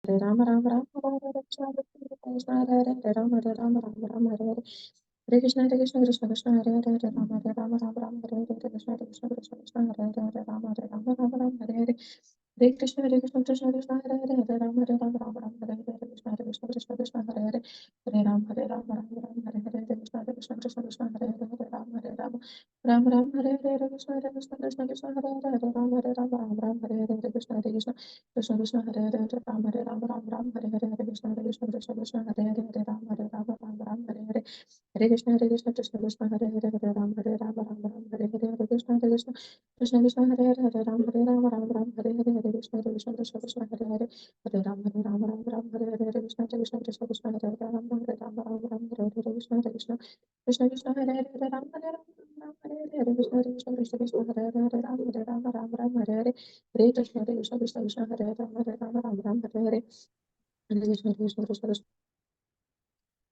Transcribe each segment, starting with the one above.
हरे राम राम राम हरे हरे कृष्ण कृष्ण हरे हरे हरे राम हरे हरे हरे कृष्ण कृष्ण कृष्ण हरे हरे राम राम हरे हरे कृष्ण कृष्ण कृष्ण हरे हरे राम राम हरे हरे हरे कृष्ण कृष्ण कृष्ण हरे हरे राम हरे कृष्ण कृष्ण कृष्ण हरे हरे राम हरे कृष्ण कृष्ण कृष्ण हरे राम हरे कृष्ण कृष्ण कृष्ण हरे राम हरे कृष्ण कृष्ण कृष्ण हरे राम हरे कृष्ण कृष्ण कृष्ण हरे राम हरे कृष्ण कृष्ण कृष्ण राम हरे कृष्ण कृष्ण राम हरे कृष्ण कृष्ण कृष्ण हरे कृष्ण कृष्ण कृष्ण कृष्ण कृष्ण कृष्ण हरे कृष्ण कृष्ण कृष्ण कृष्ण कृष्ण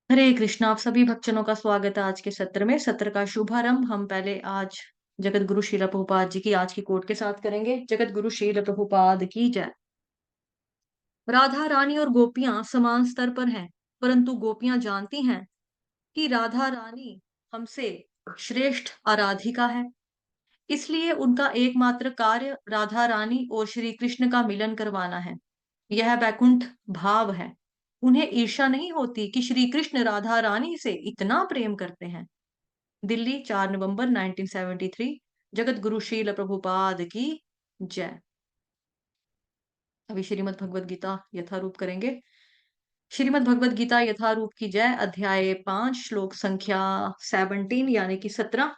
हरे कृष्णा। आप सभी भक्तजनों का स्वागत है आज के सत्र में। सत्र का शुभारंभ हम पहले आज जगत गुरु श्रील प्रभुपाद जी की आज की कोट के साथ करेंगे। जगत गुरु श्रील प्रभुपाद की जय। राधा रानी और गोपियां समान स्तर पर हैं, परंतु गोपियां जानती हैं कि राधा रानी हमसे श्रेष्ठ आराधिका है। इसलिए उनका एकमात्र कार्य राधा रानी और श्री कृष्ण का मिलन करवाना है। यह वैकुंठ भाव है। उन्हें ईर्ष्या नहीं होती कि श्री कृष्ण राधा रानी से इतना प्रेम करते हैं। दिल्ली 4 नवंबर 1973। जगत गुरु श्रील प्रभुपाद की जय। अभी श्रीमद् भगवद गीता यथारूप करेंगे। श्रीमद् भगवद गीता यथारूप की जय। अध्याय 5 श्लोक संख्या 17 यानी कि 17।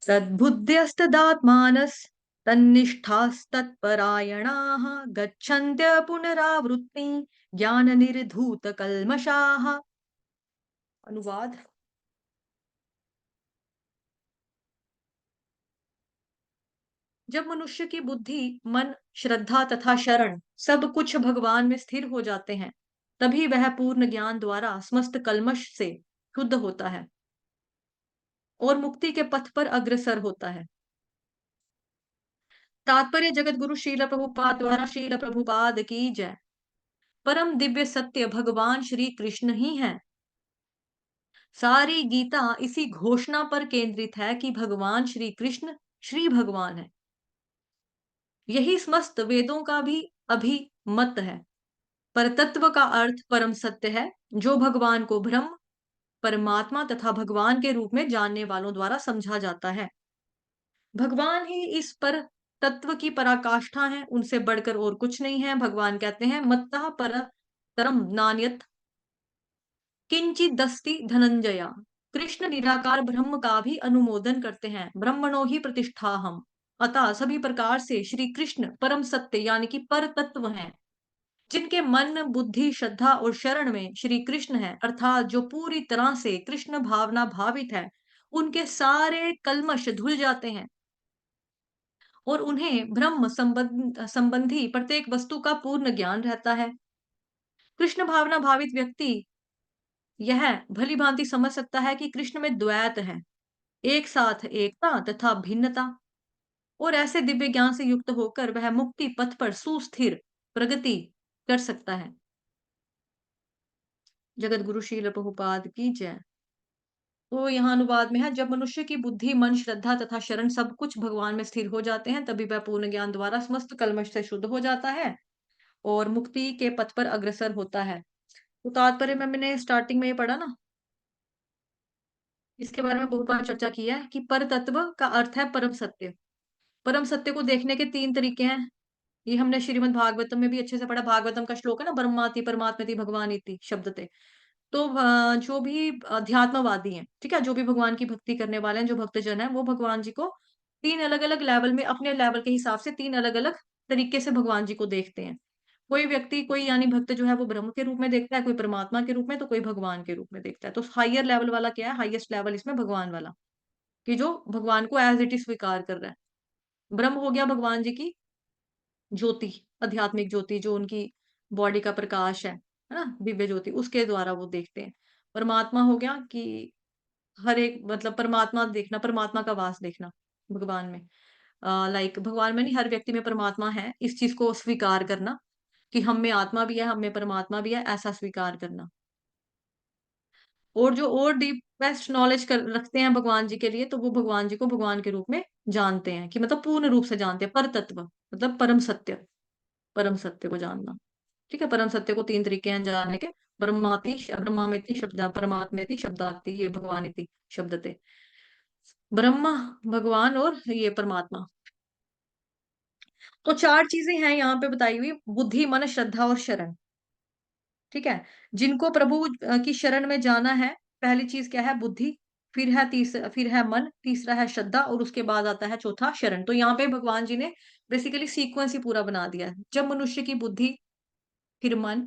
तद्बुद्ध्यस्तदात्मानस् तन्निष्ठास्तत्परायणाः गच्छन्त्य पुनरावृत्ति ज्ञाननिर्धूतकल्मषाः। अनुवाद। जब मनुष्य की बुद्धि, मन, श्रद्धा तथा शरण सब कुछ भगवान में स्थिर हो जाते हैं, तभी वह पूर्ण ज्ञान द्वारा समस्त कल्मश से शुद्ध होता है और मुक्ति के पथ पर अग्रसर होता है। तात्पर्य जगत गुरु श्रील प्रभुपाद द्वारा श्रील प्रभुपाद की जय। परम दिव्य सत्य भगवान श्री कृष्ण ही हैं। सारी गीता इसी घोषणा पर केंद्रित है कि भगवान श्री कृष्ण श्री भगवान है। यही समस्त वेदों का भी अभिमत है। परतत्व का अर्थ परम सत्य है, जो भगवान को ब्रह्म, परमात्मा तथा भगवान के रूप में जानने वालों द्वारा समझा जाता है। भगवान ही इस पर तत्व की पराकाष्ठा है, उनसे बढ़कर और कुछ नहीं है। भगवान कहते हैं मत्तः पर तरम नान्यत किंचित दस्ति धनंजया। कृष्ण निराकार ब्रह्म का भी अनुमोदन करते हैं। ब्रह्मणो ही प्रतिष्ठा हम। अतः सभी प्रकार से श्री कृष्ण परम सत्य यानी कि पर तत्व हैं। जिनके मन, बुद्धि, श्रद्धा और शरण में श्री कृष्ण है, अर्थात जो पूरी तरह से कृष्ण भावना भावित है, उनके सारे कल्मश धुल जाते हैं और उन्हें ब्रह्म संबंधी प्रत्येक वस्तु का पूर्ण ज्ञान रहता है। कृष्ण भावना भावित व्यक्ति यह भली भांति समझ सकता है कि कृष्ण में द्वैत है, एक साथ एकता तथा भिन्नता, और ऐसे दिव्य ज्ञान से युक्त होकर वह मुक्ति पथ पर सुस्थिर प्रगति कर सकता है। जगत गुरु श्रील प्रभुपाद की जय। तो यहाँ अनुवाद में है, जब मनुष्य की बुद्धि, मन, श्रद्धा तथा शरण सब कुछ भगवान में स्थिर हो जाते हैं, तभी वह पूर्ण ज्ञान द्वारा समस्त कल्मश से शुद्ध हो जाता है और मुक्ति के पथ पर अग्रसर होता है। तो तात्पर्य में मैंने स्टार्टिंग में ये पढ़ा ना, इसके बारे में बहुत बार चर्चा की है कि पर तत्व का अर्थ है परम सत्य। परम सत्य को देखने के 3 तरीके हैं। ये हमने श्रीमद् भागवतम में भी अच्छे से पढ़ा। भागवतम का श्लोक है ना, ब्रह्माति परमात्मेति भगवानिति शब्द थे। तो जो भी अध्यात्मवादी हैं, ठीक है, जो भी भगवान की भक्ति करने वाले हैं, जो भक्तजन है, वो भगवान जी को 3 अलग अलग लेवल में, अपने लेवल के हिसाब से 3 अलग अलग तरीके से भगवान जी को देखते हैं। कोई व्यक्ति, कोई यानी भक्त जो है वो ब्रह्म के रूप में देखता है, कोई परमात्मा के रूप में, तो कोई भगवान के रूप में देखता है। तो हायर लेवल वाला क्या है, हाईएस्ट लेवल इसमें भगवान वाला, कि जो भगवान को एज इट इज स्वीकार कर रहा है। ब्रह्म हो गया भगवान जी की ज्योति, आध्यात्मिक ज्योति, जो उनकी बॉडी का प्रकाश है ना, दिव्य ज्योति, उसके द्वारा वो देखते हैं। परमात्मा हो गया कि हर एक, मतलब परमात्मा देखना, परमात्मा का वास देखना भगवान में। लाइक भगवान में नहीं, हर व्यक्ति में परमात्मा है, इस चीज़ को स्वीकार करना कि हम में आत्मा भी है, हम में परमात्मा भी है, ऐसा स्वीकार करना। और जो और डीपेस्ट नॉलेज कर रखते हैं भगवान जी के लिए, तो वो भगवान जी को भगवान के रूप में जानते हैं कि मतलब पूर्ण रूप से जानते हैं, परतत्व मतलब परम सत्य को जानना। ठीक है? परम सत्य को 3 तरीके हैं जानने के, ब्रह्मामेति परमात्मेति शब्दार्थ, ये भगवानिति शब्द थे। ब्रह्मा, भगवान और ये परमात्मा। तो 4 चीज़ें हैं यहाँ पे बताई हुई, बुद्धि, मन, श्रद्धा और शरण। ठीक है? जिनको प्रभु की शरण में जाना है, पहली चीज़ क्या है? बुद्धि, फिर है मन, तीसरा है श्रद्धा और उसके बाद आता है चौथा शरण। तो यहाँ पे भगवान जी ने बेसिकली सीक्वेंस ही पूरा बना दिया है। जब मनुष्य की बुद्धि, फिर मन,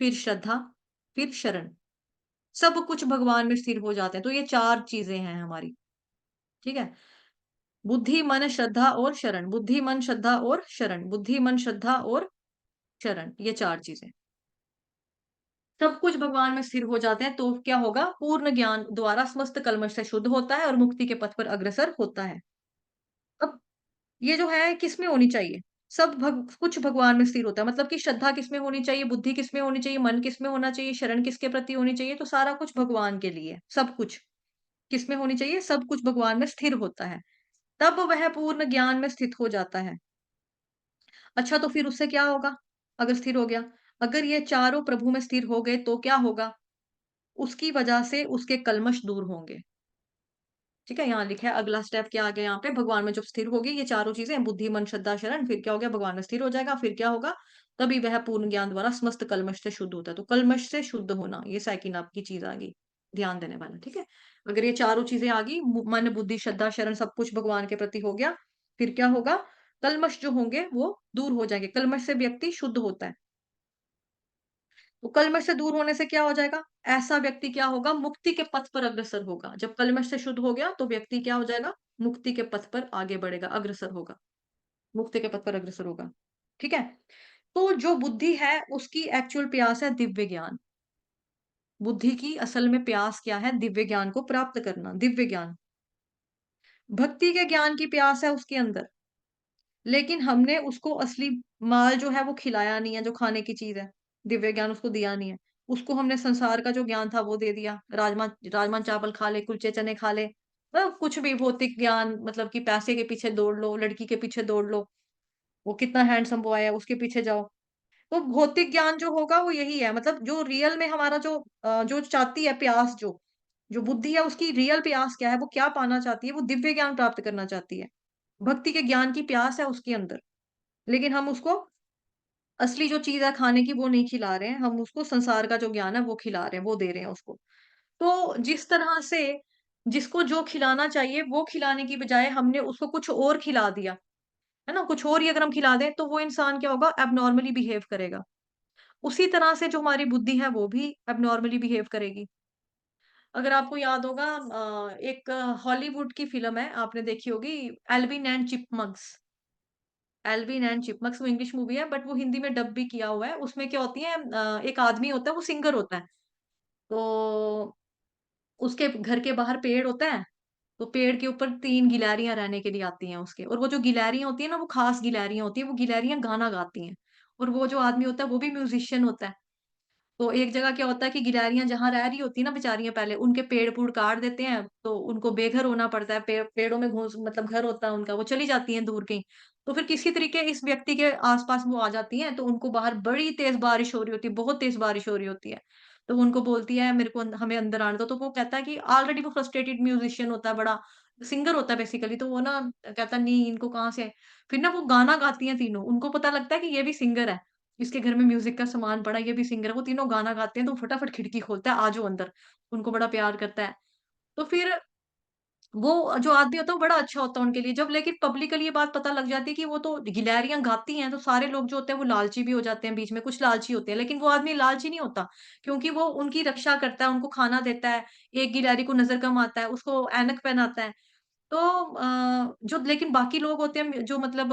फिर श्रद्धा, फिर शरण, सब कुछ भगवान में स्थिर हो जाते हैं। तो ये 4 चीज़ें हैं हमारी। ठीक है? बुद्धि, मन, श्रद्धा और शरण, बुद्धि, मन, श्रद्धा और शरण, बुद्धि, मन, श्रद्धा और शरण, ये 4 चीज़ें। सब कुछ भगवान में स्थिर हो जाते हैं, तो क्या होगा? पूर्ण ज्ञान द्वारा समस्त कल्मश से शुद्ध होता है और मुक्ति के पथ पर अग्रसर होता है। अब ये जो है किसमें होनी चाहिए? सब कुछ भगवान में स्थिर होता है। मतलब कि श्रद्धा किसमें होनी चाहिए, बुद्धि किसमें होनी चाहिए, मन किसमें होना चाहिए, शरण किसके प्रति होनी चाहिए? तो सारा कुछ भगवान के लिए, सब कुछ। किसमें होनी चाहिए? सब कुछ भगवान में स्थिर होता है। तब वह पूर्ण ज्ञान में स्थित हो जाता है। अच्छा, तो फिर उससे क्या होगा? अगर स्थिर हो गया, अगर ये चारों प्रभु में स्थिर हो गए तो क्या होगा? उसकी वजह से उसके कल्मश दूर होंगे। ठीक है? यहाँ लिखा है अगला स्टेप क्या आ गया यहाँ पे, भगवान में जब स्थिर होगी ये चारों चीज़ें, बुद्धि, मन, श्रद्धा, शरण, फिर क्या हो गया? भगवान में स्थिर हो जाएगा, फिर क्या होगा? तभी वह पूर्ण ज्ञान द्वारा समस्त कल्मश से शुद्ध होता है। तो कल्मश से शुद्ध होना, ये सेकंड आपकी चीज़ आ गई, ध्यान देने वाला, ठीक है? अगर ये चारों चीज़ें आ गई, मन, बुद्धि, श्रद्धा, शरण सब कुछ भगवान के प्रति हो गया, फिर क्या होगा? कल्मश जो होंगे वो दूर हो जाएँगे, कल्मश से व्यक्ति शुद्ध होता है। तो कलमश से दूर होने से क्या हो जाएगा? ऐसा व्यक्ति क्या होगा? मुक्ति के पथ पर अग्रसर होगा। जब कलमश से शुद्ध हो गया तो व्यक्ति क्या हो जाएगा? मुक्ति के पथ पर आगे बढ़ेगा, अग्रसर होगा। मुक्ति के पथ पर अग्रसर होगा। ठीक है? तो जो बुद्धि है उसकी एक्चुअल प्यास है दिव्य ज्ञान। बुद्धि की असल में प्यास क्या है? दिव्य ज्ञान को प्राप्त करना, दिव्य ज्ञान। भक्ति के ज्ञान की प्यास है उसके अंदर। लेकिन हमने उसको असली माल जो है वो खिलाया नहीं है, जो खाने की चीज़ है। दिव्य ज्ञान उसको दिया नहीं है। उसको हमने संसार का जो ज्ञान था वो दे दिया। राजमा-चावल खा ले, कुलचे चने खा ले, कुछ भी भौतिक ज्ञान मतलब कि पैसे के पीछे दौड़ लो, लड़की के पीछे दौड़ लो, वो कितना हैंडसम बॉय है उसके पीछे जाओ। तो भौतिक ज्ञान जो होगा वो यही है, मतलब जो रियल में हमारा जो चाहती है प्यास जो बुद्धि है उसकी रियल प्यास क्या है? वो क्या पाना चाहती है? वो दिव्य ज्ञान प्राप्त करना चाहती है। भक्ति के ज्ञान की प्यास है उसके अंदर। लेकिन हम उसको असली जो चीज़ है खाने की वो नहीं खिला रहे हैं, हम उसको संसार का जो ज्ञान है वो खिला रहे हैं, वो दे रहे हैं उसको। तो जिस तरह से जिसको जो खिलाना चाहिए वो खिलाने की बजाय हमने उसको कुछ और खिला दिया, है ना? कुछ और ही अगर हम खिला दें तो वो इंसान क्या होगा? एब्नॉर्मली बिहेव करेगा। उसी तरह से जो हमारी बुद्धि है वो भी एब्नॉर्मली बिहेव करेगी। अगर आपको याद होगा एक हॉलीवुड की फ़िल्म है, आपने देखी होगी Alvin and Chipmunks. Alvin and Chipmunks वो इंग्लिश मूवी है बट वो हिंदी में डब भी किया हुआ है। उसमें क्या होती है एक आदमी होता है वो सिंगर होता है। तो उसके घर के बाहर पेड़ होता है, तो पेड़ के ऊपर 3 गिलहरियाँ रहने के लिए आती हैं उसके और वो जो गिलहरियाँ होती हैं ना वो ख़ास गिलहरियाँ होती हैं, वो गिलहरियाँ गाना गाती हैं। और वो जो आदमी होता है वो भी म्यूज़िशियन होता है। तो एक जगह क्या होता है कि गिलहरियाँ जहाँ रह रही होती हैं ना बेचारियाँ पहले, उनके पेड़-पूड़ काट देते हैं, तो उनको बेघर होना पड़ता है। पेड़ों में घुस मतलब घर होता है उनका, वो चली जाती हैं दूर कहीं। तो फिर किसी तरीके इस व्यक्ति के आस-पास वो आ जाती हैं, तो उनको बाहर बड़ी तेज़ बारिश हो रही होती है, बहुत तेज़ बारिश हो रही होती है। तो वो उनको बोलती है मेरे को हमें अंदर आने दो, तो वो कहता है कि ऑलरेडी वो फ्रस्ट्रेटेड म्यूज़िशियन होता है बड़ा, सिंगर होता है बेसिकली, तो वो ना कहता है नहीं इनको कहाँ से फिर ना वो गाना गाती हैं तीनों, उनको पता लगता है कि ये भी सिंगर है। इसके घर में म्यूज़िक का सामान पड़ा है, ये भी सिंगर है, वो तीनों गाना गाते हैं, तो फटाफट खिड़की खोलता है, "आ जाओ अंदर।" उनको बड़ा प्यार करता है। तो फिर वो जो आदमी होता है, वो बड़ा अच्छा होता है उनके लिए। जब लेकिन पब्लिकली ये बात पता लग जाती है कि वो तो गिलहरियाँ गाती हैं, तो सारे लोग जो होते हैं, वो लालची भी हो जाते हैं बीच में, कुछ लालची होते हैं। लेकिन वो आदमी लालची नहीं होता, क्योंकि वो उनकी रक्षा करता है, उनको खाना देता है, एक गिलहरी को नज़र कम आता है, उसको ऐनक पहनाता है। तो जो लेकिन बाकी लोग होते हैं जो मतलब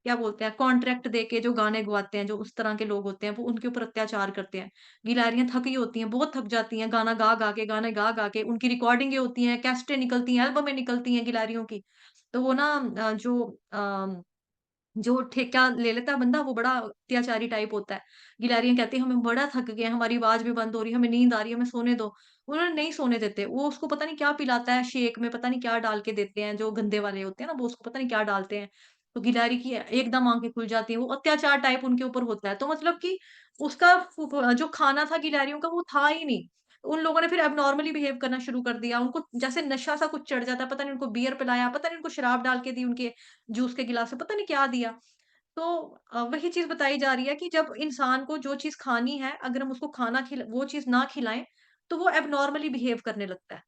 क्या बोलते हैं कॉन्ट्रैक्ट देके जो गाने गवाते हैं, जो उस तरह के लोग होते हैं, वो उनके ऊपर अत्याचार करते हैं। गिलहरियाँ थकी होती हैं, बहुत थक जाती हैं, गाना गा-गा के, गाने गा-गा के, उनकी रिकॉर्डिंगें होती हैं, कैसेटें निकलती हैं, एल्बमें निकलती हैं गिलहरियों की। तो वो ना जो ठेका ले लेता है बंदा वो बड़ा अत्याचारी टाइप होता है। गिलहरियाँ कहती हैं हमें बड़ा थक गए हैं, हमारी आवाज़ भी बंद हो रही है, हमें नींद आ रही है, हमें सोने दो। उन्होंने नहीं सोने देते, वो उसको पता नहीं क्या पिलाता है शेक में, पता नहीं क्या डाल के देते हैं, जो गंदे वाले होते हैं ना वो उसको पता नहीं क्या डालते हैं। तो गिलहरी की एकदम आँखें खुल जाती हैं, वो अत्याचार टाइप उनके ऊपर होता है। तो मतलब कि उसका जो खाना था गिलहरियों का वो था ही नहीं। उन लोगों ने फिर एब्नॉर्मली बिहेव करना शुरू कर दिया। उनको जैसे नशा सा कुछ चढ़ जाता है, पता नहीं उनको बियर पिलाया, पता नहीं उनको शराब डाल के दी उनके जूस के गिलास में, पता नहीं क्या दिया। तो वही चीज़ बताई जा रही है कि जब इंसान को जो चीज़ खानी है, अगर हम उसको खाना खिला वो चीज़ ना खिलाएँ, तो वो एब्नॉर्मली बिहेव करने लगता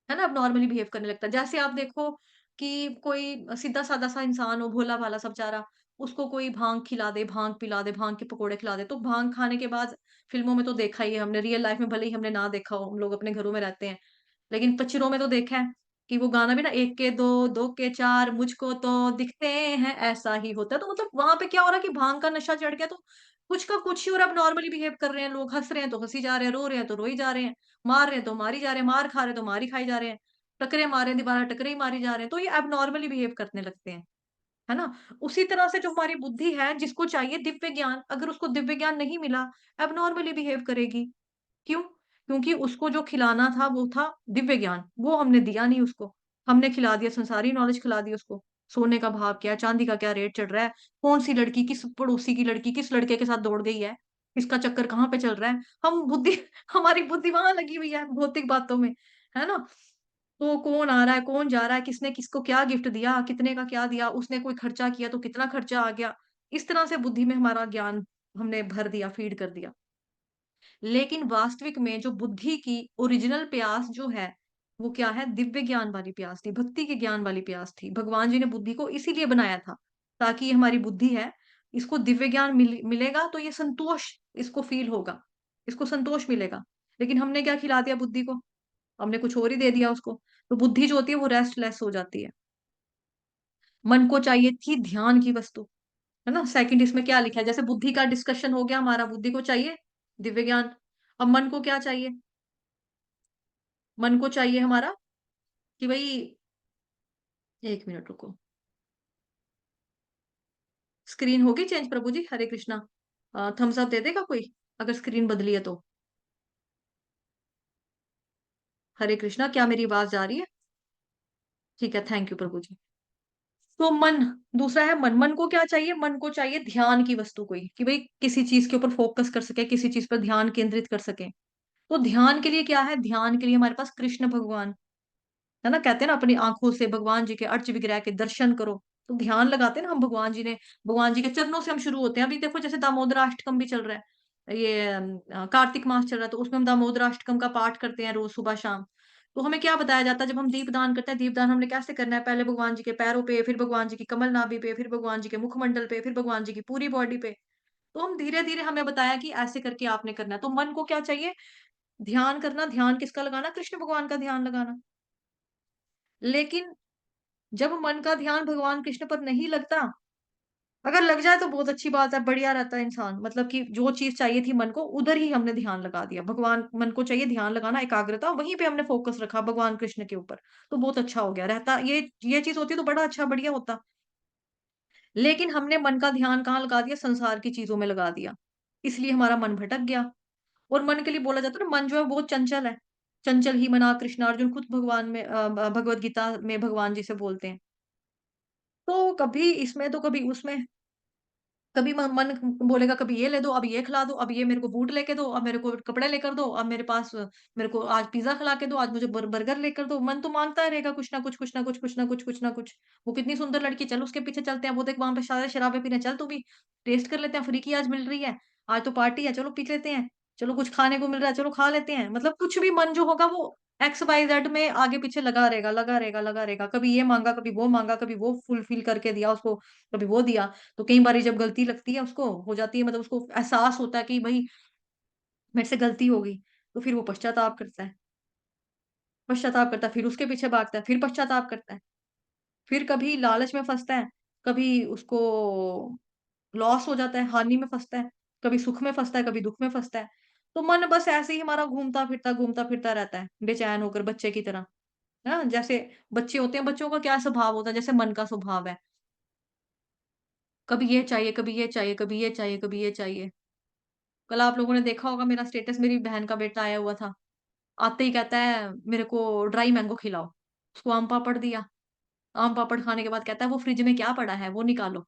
है ना? एब्नॉर्मली बिहेव करने लगता है। जैसे आप देखो कि कोई सीधा-सादा सा इंसान हो, भोला-भाला सा बेचारा, उसको कोई भांग खिला दे, भांग पिला दे, भांग के पकौड़े खिला दे, तो भांग खाने के बाद फ़िल्मों में तो देखा ही है हमने, रियल लाइफ़ में भले ही हमने ना देखा हो, हम लोग अपने घरों में रहते हैं। लेकिन पिक्चरों में तो देखा है कि वो गाना भी ना 1 के 2, 2 के 4 मुझको तो दिखते हैं ऐसा ही होता है। तो मतलब वहाँ पे क्या हो रहा है कि भांग का नशा चढ़ गया तो कुछ का कुछ ही और अब नॉर्मली बिहेव कर रहे हैं लोग, हँस रहे हैं तो हँसी जा रहे हैं, रो रहे हैं तो रोई जा रहे हैं, मार रहे हैं तो मारी जा रहे हैं, मार खा रहे हैं तो मार ही खाई जा रहे हैं, टकरे मारे हैं दोबारा टकरे ही मारी जा रहे हैं। तो ये एबनॉर्मली बिहेव करने लगते हैं, है ना? उसी तरह से जो हमारी बुद्धि है जिसको चाहिए दिव्य ज्ञान, अगर उसको दिव्य ज्ञान नहीं मिला, एबनॉर्मली बिहेव करेगी। क्यों? क्योंकि उसको जो खिलाना था वो था दिव्य ज्ञान, वो हमने दिया नहीं उसको। हमने खिला दिया संसारी नॉलेज खिला दी उसको। सोने का भाव क्या है, चाँदी का क्या रेट चढ़ रहा है, कौन-सी लड़की किस पड़ोसी की लड़की किस लड़के के साथ दौड़ गई है, किसका चक्कर कहाँ पे चल रहा है। हम बुद्धि हमारी बुद्धि वहाँ लगी हुई है भौतिक बातों में, है ना? तो कौन आ रहा है, कौन जा रहा है, किसने किसको क्या गिफ्ट दिया, कितने का क्या दिया, उसने कोई खर्चा किया तो कितना खर्चा आ गया। इस तरह से बुद्धि में हमारा ज्ञान हमने भर दिया, फीड कर दिया। लेकिन वास्तविक में जो बुद्धि की ओरिजिनल प्यास जो है, वो क्या है? दिव्य ज्ञान वाली प्यास थी, भक्ति के ज्ञान वाली प्यास थी। भगवान जी ने बुद्धि को इसीलिए बनाया था, ताकि ये हमारी बुद्धि है, इसको दिव्य ज्ञान मिलेगा तो ये संतोष इसको फ़ील होगा, इसको संतोष मिलेगा। लेकिन हमने क्या खिला दिया बुद्धि को? हमने कुछ और ही दे दिया उसको। तो बुद्धि जो होती है वो रेस्टलेस हो जाती है। मन को चाहिए थी ध्यान की वस्तु, है ना? सेकंड इसमें क्या लिखा है? जैसे बुद्धि का डिस्कशन हो गया हमारा, बुद्धि को चाहिए दिव्य ज्ञान। अब मन को क्या चाहिए? मन को चाहिए हमारा कि भई 1 मिनट रुको। स्क्रीन होगी चेंज प्रभु जी? हरे कृष्णा। थम्स अप दे देगा कोई? अगर स्क्रीन बदली है तो? हरे कृष्णा, क्या मेरी आवाज़ जा रही है? ठीक है, थैंक यू प्रभु जी। तो मन, दूसरा है मन। मन को क्या चाहिए? मन को चाहिए ध्यान की वस्तु कोई, कि भई किसी चीज़ के ऊपर फ़ोकस कर सके, किसी चीज़ पर ध्यान केंद्रित कर सकें। तो ध्यान के लिए क्या है? ध्यान के लिए हमारे पास कृष्ण भगवान, है ना? कहते हैं ना अपनी आँखों से भगवान जी के अर्च विग्रह के दर्शन करो। तो ध्यान लगाते हैं ना हम भगवान जी ने, भगवान जी के चरणों से हम शुरू होते हैं। अभी देखो जैसे दामोदराष्टकम भी चल रहा है। ये कार्तिक मास चल रहा है तो उसमें हम दामोदराष्टकम का पाठ करते हैं रोज़ सुबह-शाम। तो हमें क्या बताया जाता है जब हम दीपदान करते हैं, दीपदान हमने कैसे करना है? पहले भगवान जी के पैरों पे, फिर भगवान जी की कमल नाभि पे, फिर भगवान जी के मुखमंडल पे, फिर भगवान जी की पूरी बॉडी पे। तो हम धीरे-धीरे हमें बताया कि ऐसे करके आपने करना है। तो मन को क्या चाहिए? ध्यान करना। ध्यान किसका लगाना? कृष्ण भगवान का ध्यान लगाना। लेकिन जब मन का ध्यान भगवान कृष्ण पर नहीं लगता, अगर लग जाए तो बहुत अच्छी बात है, बढ़िया रहता है इंसान। मतलब कि जो चीज़ चाहिए थी मन को, उधर ही हमने ध्यान लगा दिया। भगवान मन को चाहिए ध्यान लगाना, एकाग्रता, वहीं पे हमने फ़ोकस रखा भगवान कृष्ण के ऊपर, तो बहुत अच्छा हो गया। रहता ये चीज़ होती तो बड़ा अच्छा बढ़िया होता। लेकिन हमने मन का ध्यान कहाँ लगा दिया? संसार की चीज़ों में लगा दिया। इसलिए हमारा मन भटक गया। और मन के लिए बोला जाता है ना मन जो है बहुत चंचल है। चंचल ही मना कृष्ण, अर्जुन खुद भगवान में भगवत गीता में भगवान जी से बोलते हैं। तो कभी इसमें तो कभी उसमें, कभी म मन बोलेगा कभी ये ले दो, अब ये खिला दो, अब ये मेरे को बूट लेके दो, अब मेरे को कपड़े लेकर दो, अब मेरे पास मेरे को आज पिज़्ज़ा खिला के दो, आज मुझे बर्गर लेकर दो। मन तो माँगता रहेगा कुछ ना कुछ, कुछ ना कुछ, कुछ ना कुछ, कुछ ना कुछ। वो कितनी सुंदर लड़की, चल उसके पीछे चलते हैं। वो देख वहाँ पे सारे शराबें पी रहे हैं, चल तू भी टेस्ट कर लेते हैं, फ्री की आज मिल रही है, आज तो पार्टी है, चलो पी लेते हैं। चलो कुछ खाने को मिल रहा है, चलो खा लेते हैं। मतलब कुछ भी मन जो होगा वो एक्स, वाई, ज़ेड में आगे पीछे लगा रहेगा, लगा रहेगा, लगा रहेगा। कभी ये माँगा, कभी वो माँगा, कभी वो फुलफ़िल करके दिया उसको, कभी वो दिया। तो कई बारी जब गलती लगती है उसको, हो जाती है, मतलब उसको एहसास होता है कि भई मेरे से गलती हो गई, तो फिर वो पश्चाताप करता है, फिर उसके पीछे भागता है, फिर पश्चाताप करता है। फिर कभी लालच में फँसता है, कभी उसको लॉस हो जाता है, हानि में फँसता है, कभी सुख में फँसता है, कभी दुःख में फँसता है। तो मन बस ऐसे ही हमारा घूमता-फिरता रहता है, बेचैन होकर बच्चे की तरह। ना? जैसे बच्चे होते हैं, बच्चों का क्या स्वभाव होता है, जैसे मन का स्वभाव है। कभी ये चाहिए, कभी ये चाहिए, कभी ये चाहिए, कभी ये चाहिए। कल आप लोगों ने देखा होगा मेरा स्टेटस, मेरी बहन का बेटा आया हुआ था। आते ही कहता है मेरे को ड्राई मैंगो खिलाओ। उसको आम पापड़ दिया। आम पापड़ खाने के बाद कहता है वो फ्रिज में क्या पड़ा है वो निकालो।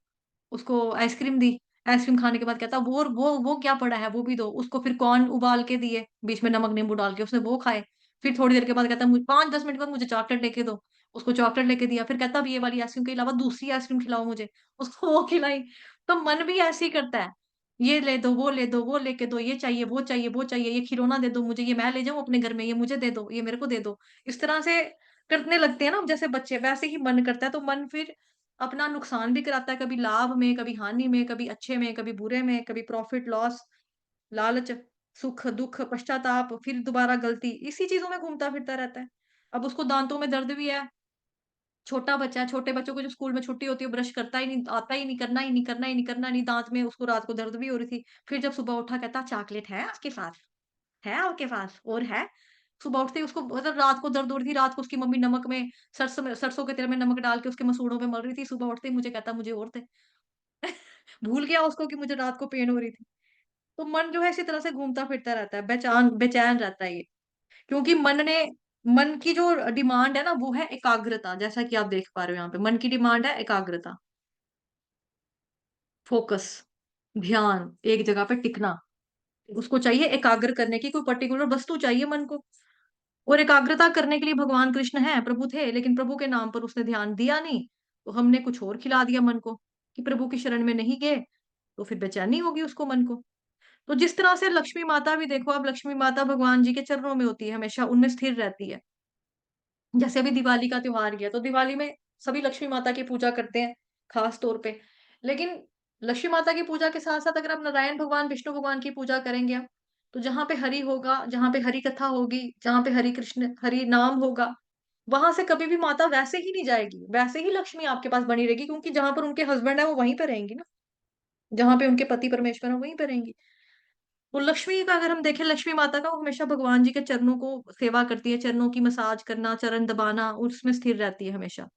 उसको आइसक्रीम दी। आइसक्रीम खाने के बाद कहता है वो क्या पड़ा है वो भी दो। उसको फिर कॉर्न उबाल के दिए, बीच में नमक नींबू डाल के उसने वो खाए। फिर थोड़ी देर के बाद कहता है मुझे 5-10 मिनट बाद मुझे चॉकलेट लेके दो। उसको चॉकलेट लेके दिया। फिर कहता है अब ये वाली आइसक्रीम के अलावा दूसरी आइसक्रीम खिलाओ मुझे। उसको वो खिलाई। तो मन भी ऐसे ही करता है। ये ले दो, वो ले दो, वो लेके दो, ये चाहिए, वो चाहिए, वो चाहिए, ये खिलौना दे दो मुझे, ये मैं ले जाऊँ अपने घर में, ये मुझे दे दो, ये मेरे को दे दो। इस तरह से करने लगते हैं ना जैसे बच्चे, वैसे ही मन करता है। तो मन फिर अपना नुकसान भी कराता है, कभी लाभ में, कभी हानि में, कभी अच्छे में, कभी बुरे में, कभी प्रॉफिट लॉस, लालच, सुख, दुःख, पश्चाताप, फिर दोबारा गलती, इसी चीज़ों में घूमता-फिरता रहता है। अब उसको दाँतों में दर्द भी है, छोटा बच्चा है, छोटे बच्चों को जब स्कूल में छुट्टी होती है, ब्रश करता ही नहीं, आता ही नहीं, करना ही नहीं, करना ही नहीं, करना नहीं, दाँत में उसको रात को दर्द भी हो रही थी। फिर जब सुबह उठा कहता चॉकलेट है आपके पास? है आपके पास? और है? सुबह उठते ही उसको मतलब रात को दर्द हो रही थी, रात को उसकी मम्मी नमक में सरसों के तेल में नमक डाल के उसके मसूड़ों पे मल रही थी, सुबह उठते ही मुझे कहता मुझे और दे। भूल गया उसको कि मुझे रात को पेन हो रही थी। तो मन जो है इसी तरह से घूमता-फिरता रहता है, बेचैन रहता है ये। क्योंकि मन की जो डिमांड है ना वो है एकाग्रता, जैसा कि आप देख पा रहे हो यहाँ पे। मन की डिमांड है एकाग्रता, फ़ोकस, ध्यान, एक जगह पे टिकना। उसको चाहिए एकाग्र करने की कोई पर्टिकुलर वस्तु चाहिए मन को। और एकाग्रता करने के लिए भगवान कृष्ण हैं, प्रभु थे, लेकिन प्रभु के नाम पर उसने ध्यान दिया नहीं, तो हमने कुछ और खिला दिया मन को, कि प्रभु की शरण में नहीं गए, तो फिर बेचैनी होगी उसको मन को। तो जिस तरह से लक्ष्मी माता भी देखो, अब लक्ष्मी माता भगवान जी के चरणों में होती है, हमेशा उनमें स्थिर रहती है। जैसे अभी दिवाली का त्योहार गया, तो दिवाली में सभी लक्ष्मी माता की पूजा करते हैं, खास तौर पे। लेकिन लक्ष्मी माता की पूजा के साथ-साथ अगर आप नारायण भगवान, विष्णु भगवान की पूजा करेंगे आप, तो जहाँ पे हरि होगा, जहाँ पे हरि कथा होगी, जहाँ पे हरि कृष्ण हरि नाम होगा, वहाँ से कभी भी माता वैसे ही नहीं जाएगी, वैसे ही लक्ष्मी आपके पास बनी रहेगी, क्योंकि जहाँ पर उनके हस्बैंड है, वो वहीं पे रहेंगी ना, जहाँ पे उनके पति परमेश्वर है, वहीं पे रहेंगी। तो लक्ष्मी का अगर हम देखें, लक्ष्मी माता का, वो हमेशा भगवान जी के चरणों को सेवा करती है, चरणों की मसाज करना, चरण दबाना, उसमें स्थिर रहती है हमेशा।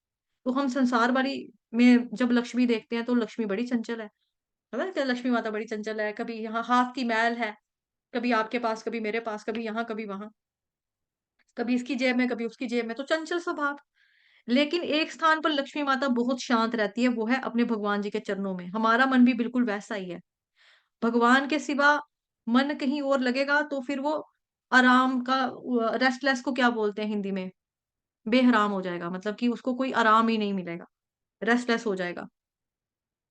तो हम संसार वाली में जब लक्ष्मी देखते हैं, तो लक्ष्मी बड़ी चंचल है ना? क्या लक्ष्मी माता बड़ी चंचल है, कभी यहाँ हाथ की मैल है, कभी आपके पास, कभी मेरे पास, कभी यहाँ, कभी वहाँ, कभी इसकी जेब में, कभी उसकी जेब में, तो चंचल स्वभाव। लेकिन एक स्थान पर लक्ष्मी माता बहुत शांत रहती है, वो है अपने भगवान जी के चरणों में। हमारा मन भी बिल्कुल वैसा ही है। भगवान के सिवा मन कहीं और लगेगा तो फिर वो आराम का रेस्टलेस को क्या बोलते हैं हिंदी में? बेहराम हो जाएगा, मतलब कि उसको कोई आराम ही नहीं मिलेगा, रेस्टलेस हो जाएगा।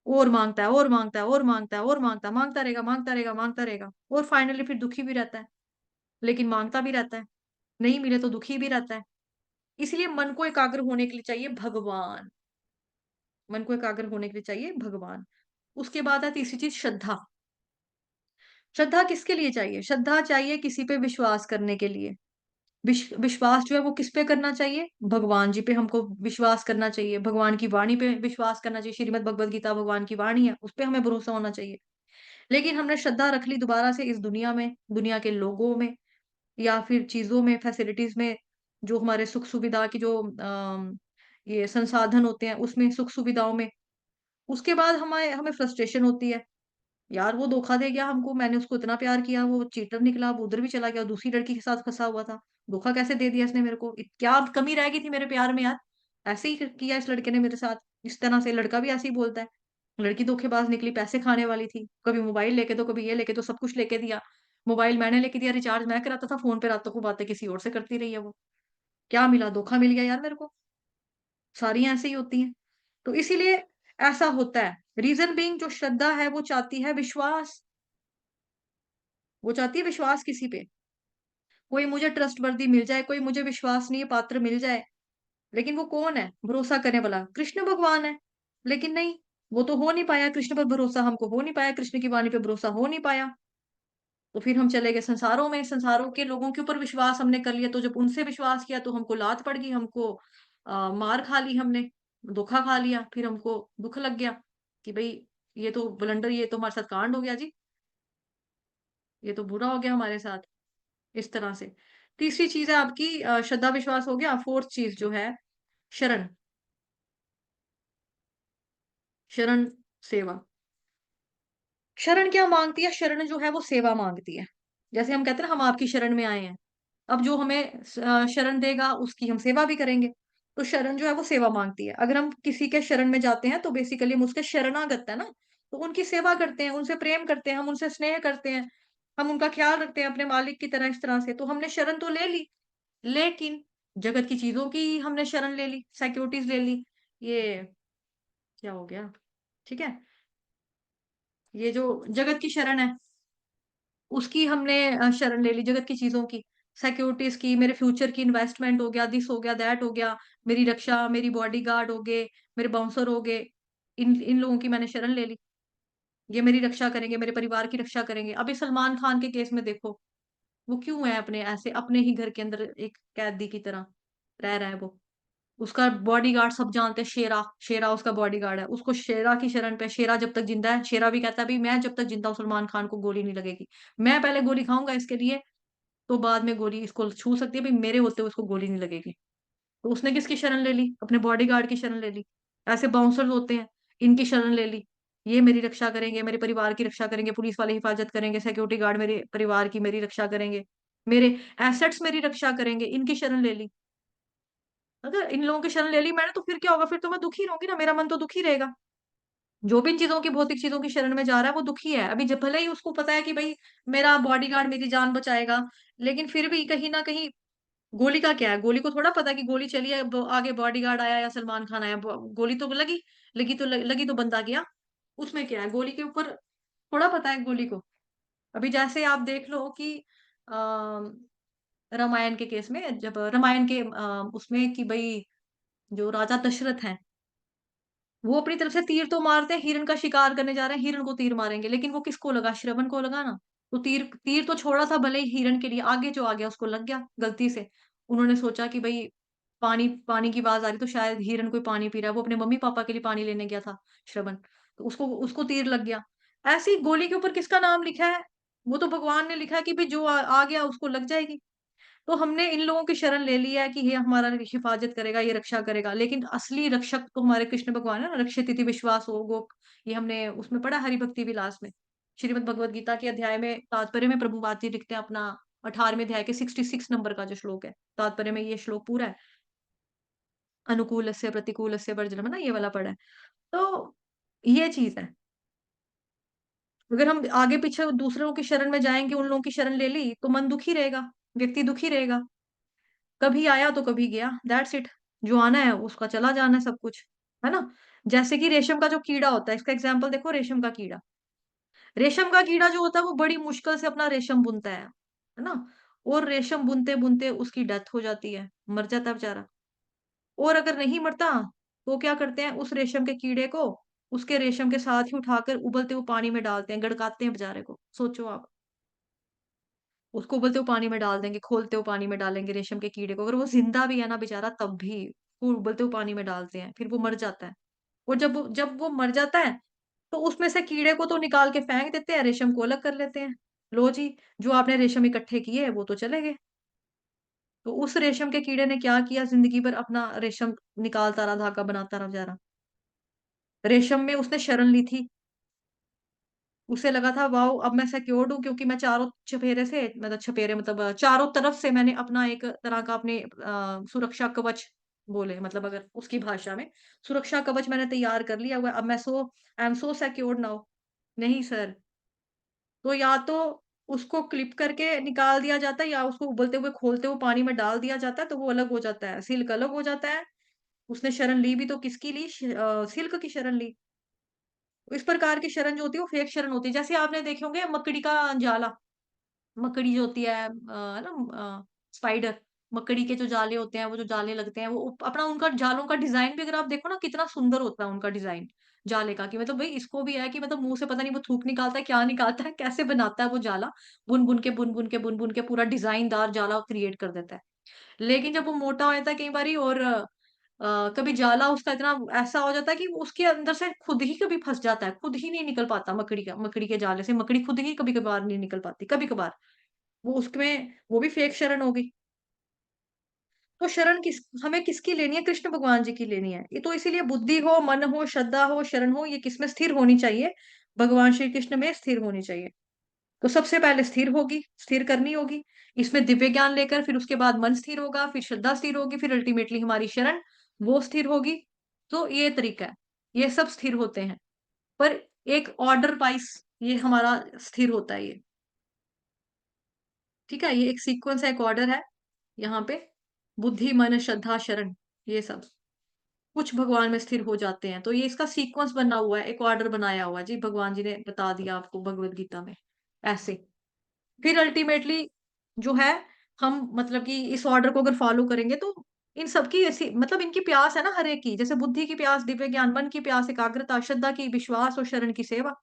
और माँगता है, और माँगता है, और माँगता है, और माँगता है, माँगता रहेगा, माँगता रहेगा, माँगता रहेगा, और फाइनली फिर दुखी भी रहता है, लेकिन माँगता भी रहता है, नहीं मिले तो दुखी भी रहता है। इसलिए मन को एकाग्र होने के लिए चाहिए भगवान, मन को एकाग्र होने के लिए चाहिए भगवान। उसके बाद है तीसरी चीज़, श्रद्धा। श्रद्धा किसके लिए चाहिए? श्रद्धा चाहिए किसी पे विश्वास करने के लिए। विश्वास जो है वो किस पे करना चाहिए? भगवान जी पे हमको विश्वास करना चाहिए, भगवान की वाणी पे विश्वास करना चाहिए, श्रीमद् भगवद गीता भगवान की वाणी है, उस पे हमें भरोसा होना चाहिए। लेकिन हमने श्रद्धा रख ली दोबारा से इस दुनिया में, दुनिया के लोगों में, या फिर चीज़ों में, फैसिलिटीज़ में, जो हमारे सुख-सुविधा की जो ये संसाधन होते हैं, उसमें, सुख-सुविधाओं में। उसके बाद हमें हमें फ्रस्ट्रेशन होती है। यार वो धोखा दे गया हमको, मैंने उसको इतना प्यार किया, वो चीटर निकला, वो उधर भी चला गया, दूसरी लड़की के साथ फँसा हुआ था। धोखा कैसे दे दिया इसने मेरे को? क्या कमी रह गई थी मेरे प्यार में यार? ऐसे ही किया इस लड़के ने मेरे साथ। इस तरह से लड़का भी ऐसे ही बोलता है। लड़की धोखेबाज निकली, पैसे खाने वाली थी। कभी मोबाइल लेके दो, कभी ये लेके दो, सब कुछ लेके दिया। मोबाइल मैंने लेके दिया, रिचार्ज मैं कराता था, फ़ोन पे रातों को बातें किसी और से करती रही है वो। क्या मिला? धोखा मिल गया यार मेरे को। सारी ऐसे ही होती हैं। तो इसीलिए ऐसा होता है। रीज़न बीइंग, जो श्रद्धा है वो चाहती है विश्वास। वो चाहती है विश्वास किसी पे। कोई मुझे ट्रस्टवर्दी मिल जाए, कोई मुझे विश्वसनीय पात्र मिल जाए। लेकिन वो कौन है भरोसा करने वाला? कृष्ण भगवान है। लेकिन नहीं, वो तो हो नहीं पाया, कृष्ण पर भरोसा हमको हो नहीं पाया, कृष्ण की वाणी पे भरोसा हो नहीं पाया। तो फिर हम चले गए संसारों में, संसारों के लोगों के ऊपर विश्वास हमने कर लिया, तो जब उनसे विश्वास किया तो हमको लात पड़ गई, हमको मार खा ली हमने, धोखा खा लिया, फिर हमको दुःख लग गया कि भई ये तो ब्लंडर, ये तो हमारे साथ कांड हो गया जी, ये तो बुरा हो गया हमारे साथ, इस तरह से। तीसरी चीज़ है आपकी श्रद्धा विश्वास हो गया, फोर्थ चीज़ जो है शरण, शरण सेवा। शरण क्या माँगती है? शरण जो है वो सेवा माँगती है। जैसे हम कहते हैं ना हम आपकी शरण में आए हैं। अब जो हमें शरण देगा उसकी हम सेवा भी करेंगे। तो शरण जो है वो सेवा माँगती है। अगर हम किसी के शरण में जाते हैं तो बेसिकली हम उसके शरणागत है ना, तो उनकी सेवा करते हैं, उनसे प्रेम करते हैं, हम उनसे स्नेह करते हैं, हम उनका ख़्याल रखते हैं अपने मालिक की तरह इस तरह से। तो हमने शरण तो ले ली, लेकिन जगत की चीज़ों की हमने शरण ले ली, सिक्योरिटीज़ ले ली। ये क्या हो गया? ठीक है? ये जो जगत की शरण है उसकी हमने शरण ले ली जगत की चीज़ों की, सिक्योरिटीज़ की, मेरे फ्यूचर की इन्वेस्टमेंट हो गया, दिस हो गया, दैट हो गया, मेरी रक्षा, मेरी बॉडीगार्ड हो गए, मेरे बाउंसर हो गए, इन इन लोगों की मैंने शरण ले ली। ये मेरी रक्षा करेंगे, मेरे परिवार की रक्षा करेंगे। अभी सलमान खान के केस में देखो, वो क्यों है अपने ऐसे अपने ही घर के अंदर एक कैदी की तरह रह रहा है वो। उसका बॉडीगार्ड सब जानते हैं शेरा, शेरा उसका बॉडीगार्ड है। उसको शेरा की शरण पे शेरा जब तक ज़िंदा है, शेरा भी कहता है भई मैं जब तक ज़िंदा हूँ सलमान खान को गोली नहीं लगेगी। मैं पहले गोली खाऊँगा इसके लिए, तो बाद में गोली इसको छू सकती है भई मेरे होते हुए उसको गोली नहीं लगेगी। तो उसने किसकी शरण ले ली? अपने बॉडीगार्ड की शरण ले ली। ऐसे बाउंसर्स होते हैं, इनकी शरण ले ली। ये मेरी रक्षा करेंगे, मेरे परिवार की रक्षा करेंगे, पुलिस वाले हिफाज़त करेंगे, सिक्योरिटी गार्ड मेरे परिवार की मेरी रक्षा करेंगे, मेरे एसेट्स मेरी रक्षा करेंगे, इनकी शरण ले ली। अगर इन लोगों की शरण ले ली मैंने तो फिर क्या होगा? फिर तो मैं दुखी रहूँगी ना, मेरा मन तो दुखी रहेगा। जो भी इन चीज़ों की भौतिक चीज़ों की शरण में जा रहा है, वो दुखी है। अभी जब भले ही उसको पता है कि भई मेरा बॉडीगार्ड मेरी जान बचाएगा, लेकिन फिर भी कहीं न कहीं गोली का क्या है? गोली को थोड़ा पता है कि गोली चली है, ब आगे बॉडीगार्ड आया या सलमान खान आया, ब गोली तो लगी, लगी तो बंदा गया। उसमें क्या है? गोली के ऊपर थोड़ा पता है गोली को। अभी जैसे आप देख लो कि रामायण के केस में जब रामायण के उसमें कि भई जो राजा दशरथ हैं वो अपनी तरफ से तीर तो मारते हैं, हिरण का शिकार करने जा रहे हैं, हिरण को तीर मारेंगे, लेकिन वो किसको लगा? श्रवण को लगा ना। तो तीर तीर तो छोड़ा था भले ही हिरण के लिए, आगे जो आ गया उसको लग गया गलती से। उन्होंने सोचा कि भई पानी पानी की आवाज़ आ रही तो शायद हिरण कोई पानी पी रहा है, वो अपने मम्मी-पापा के लिए पानी लेने गया था श्रवण, तो उसको उसको तीर लग गया। ऐसे ही गोली के ऊपर किसका नाम लिखा है? वो तो भगवान ने लिखा है कि भई जो आ गया उसको लग जाएगी। तो हमने इन लोगों की शरण ले ली है कि ये हमारा हिफाज़त करेगा, ये रक्षा करेगा, लेकिन असली रक्षक तो हमारे कृष्ण भगवान है ना, रक्षित इति विश्वासो गो ये हमने उसमें पढ़ा हरि भक्ति विलास में। श्रीमद् भगवद गीता के अध्याय में तात्पर्य में प्रभुपाद जी लिखते हैं अपना 18वें अध्याय के 66 नंबर का जो श्लोक है, तात्पर्य में ये श्लोक पूरा है। अनुकूलस्य प्रतिकूलस्य वर्जनम ना ये वाला पढ़ा है। तो ये चीज़ है। अगर हम आगे पीछे दूसरों की शरण में जाएँगे, उन लोगों की शरण ले ली, तो मन दुखी रहेगा, व्यक्ति दुखी रहेगा। कभी आया तो कभी गया, दैट्स इट। जो आना है उसका चला जाना है सब कुछ, है ना? जैसे कि रेशम का जो कीड़ा होता है, इसका एग्ज़ाम्पल देखो रेशम का कीड़ा। रेशम का कीड़ा जो होता है वो बड़ी मुश्किल से अपना रेशम बुनता है ना? और रेशम बुनते-बुनते उसकी डेथ हो जाती है, मर जाता है बेचारा। और अगर नहीं मरता, तो क्या करते हैं उस रेशम के कीड़े को, उसके रेशम के साथ ही उठाकर उबलते हुए पानी में डालते हैं, गड़काते हैं बेचारे को। सोचो आप। उसको उबलते हुए पानी में डाल देंगे, खोलते हुए पानी में डालेंगे रेशम के कीड़े को, अगर वो ज़िंदा भी है ना बेचारा तब भी, वो उबलते हुए पानी में डालते हैं, फिर वो मर जाता है। और जब वो मर जाता है, तो उसमें से कीड़े को तो निकाल के फेंक देते हैं, रेशम को अलग कर लेते हैं। लो जी, जो आपने रेशम इकट्ठे किए, वो तो चले गए। तो उस रेशम के कीड़े ने क्या किया ज़िंदगी भर अपना रेशम निकालता रहा, धागा बनाता रहा बेचारा। रेशम में उसने शरण ली थी। उसे लगा था वाओ! अब मैं सिक्योर्ड हूँ क्योंकि मैं चारों चफेरे से मतलब चफेरे मतलब चारों तरफ से मैंने अपना एक तरह का अपने सुरक्षा कवच बोले मतलब अगर उसकी भाषा में, सुरक्षा कवच मैंने तैयार कर लिया हुआ है। अब मैं so I am so secured now. नहीं सर, तो या तो उसको क्लिप करके निकाल दिया जाता है या उसको उबलते हुए, खोलते हुए पानी में डाल दिया जाता है तो वो अलग हो जाता है, सिल्क अलग हो जाता है। उसने शरण ली भी तो किसकी ली? सिल्क की शरण ली। इस प्रकार की शरण जो होती है वो फेक शरण होती है। जैसे आपने देखे होंगे मकड़ी का जाला, मकड़ी जो होती है है ना स्पाइडर, मकड़ी के जो जाले होते हैं, वो जो जाले लगते हैं, वो अपना उनका जालों का डिज़ाइन भी अगर आप देखो ना कितना सुंदर होता है उनका डिज़ाइन, जाले का कि मतलब भई इसको भी है कि मतलब मुँह से पता नहीं वो थूक निकालता है, क्या निकालता है, कैसे बनाता है वो जाला, बुन-बुन के, बुन-बुन के, बुन-बुन के पूरा डिज़ाइनदार जाला क्रिएट कर देता है। लेकिन जब वो मोटा हो जाता है कई बारी और कभी जाला उसका इतना ऐसा हो जाता है कि वो उसके अंदर से खुद ही कभी फँस जाता है, खुद ही नहीं निकल पाता मकड़ी के जाले से, मकड़ी खुद ही कभी-कभार नहीं निकल पाती, कभी-कभार। वो उसमें वो भी फेक शरण हो गई। तो शरण हमें किसकी लेनी है? कृष्ण भगवान जी की लेनी है। ये तो इसीलिए बुद्धि हो, मन हो, श्रद्धा हो, शरण हो, ये किसमें स्थिर होनी चाहिए? भगवान श्री कृष्ण में स्थिर होनी चाहिए। तो सबसे पहले स्थिर करनी होगी। इसमें दिव्य ज्ञान लेकर फिर उसके बाद मन स्थिर होगा, फिर श्रद्धा स्थिर होगी, फिर अल्टीमेटली हमारी शरण वो स्थिर होगी। तो ये तरीका है। ये सब स्थिर होते हैं। पर एक ऑर्डर वाइज़ ये हमारा स्थिर होता है ये। ठीक है? ये एक सीक्वेंस है, एक ऑर्डर है यहाँ पे। बुद्धि, मन, श्रद्धा, शरण ये सब कुछ भगवान में स्थिर हो जाते हैं। तो ये इसका सीक्वेंस बना हुआ है, एक ऑर्डर बनाया हुआ है जी, भगवान जी ने बता दिया आपको भगवद गीता में, ऐसे। फिर अल्टीमेटली जो है हम मतलब कि इस ऑर्डर को अगर फॉलो करेंगे तो इन सबकी ऐसी मतलब इनकी प्यास है ना हर एक की, जैसे बुद्धि की प्यास दिव्य ज्ञान, मन की प्यास एकाग्रता, श्रद्धा की विश्वास और शरण की सेवा।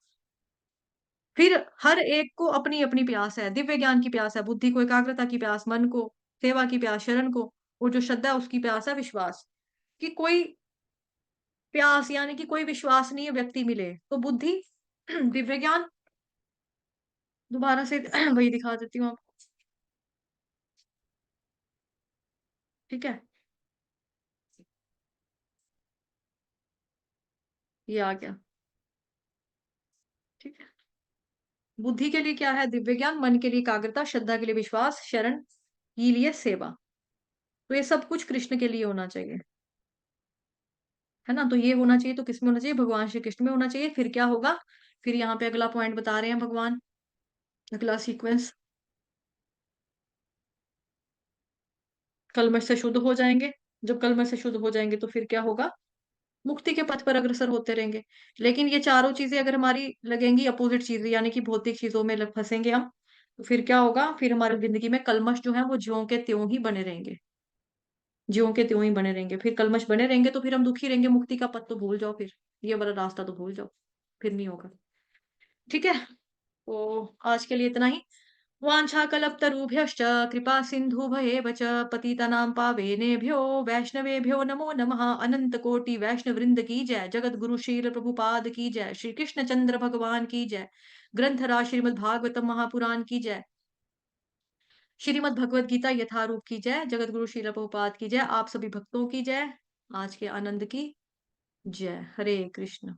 फिर हर एक को अपनी-अपनी प्यास है, दिव्य ज्ञान की प्यास है, बुद्धि को एकाग्रता की प्यास, मन को सेवा की प्यास, शरण को और जो श्रद्धा है उसकी प्यास है विश्वास। कि कोई प्यास यानी कि कोई विश्वसनीय व्यक्ति मिले, तो बुद्धि, दिव्य ज्ञान, दोबारा से वही दिखा देती हूँ आपको, ठीक है? ये आ गया, ठीक है? बुद्धि के लिए क्या है? दिव्य ज्ञान, मन के लिए एकाग्रता, श्रद्धा के लिए विश्वास, शरण के लिए सेवा। तो ये सब कुछ कृष्ण के लिए होना चाहिए, है ना? तो ये होना चाहिए तो किसमें होना चाहिए? भगवान श्री कृष्ण में होना चाहिए। फिर क्या होगा? फिर यहाँ पे अगला पॉइंट बता रहे हैं भगवान, अगला सीक्वेंस, कलमश से शुद्ध हो जाएँगे। जब कलमश से शुद्ध हो जाएँगे तो फिर क्या होगा? मुक्ति के पथ पर अग्रसर होते रहेंगे। लेकिन ये चारों चीज़ें अगर हमारी लगेंगी अपोज़िट चीज़ें यानी कि भौतिक चीज़ों में लग फँसेंगे हम, तो फिर क्या होगा? फिर हमारी ज़िंदगी में कल्मश जो है वो ज्यों के त्यों ही बने रहेंगे। ज्यों के त्यों ही बने रहेंगे। फिर कल्मश बने रहेंगे तो फिर हम दुखी रहेंगे, मुक्ति का पथ तो भूल जाओ फिर। ये वाला रास्ता तो भूल जाओ, फिर नहीं होगा। ठीक है? तो आज के लिए इतना ही। वाञ्छाकल्पतरुभ्यश्च कृपा सिन्धुभयेव च पतितानां पावनेभ्यो वैष्णवेभ्यो नमो नमः। अनंत कोटि वैष्णव वृंद की जय। जगत गुरु शील प्रभुपाद की जय। श्री कृष्ण चंद्र भगवान की जय। ग्रंथराज श्रीमद् भागवतम महापुराण की जय। श्रीमद् भगवद गीता यथारूप की जय। जगत गुरु शील प्रभुपाद की जय। आप सभी भक्तों की जय। आज के आनंद की जय। हरे कृष्ण।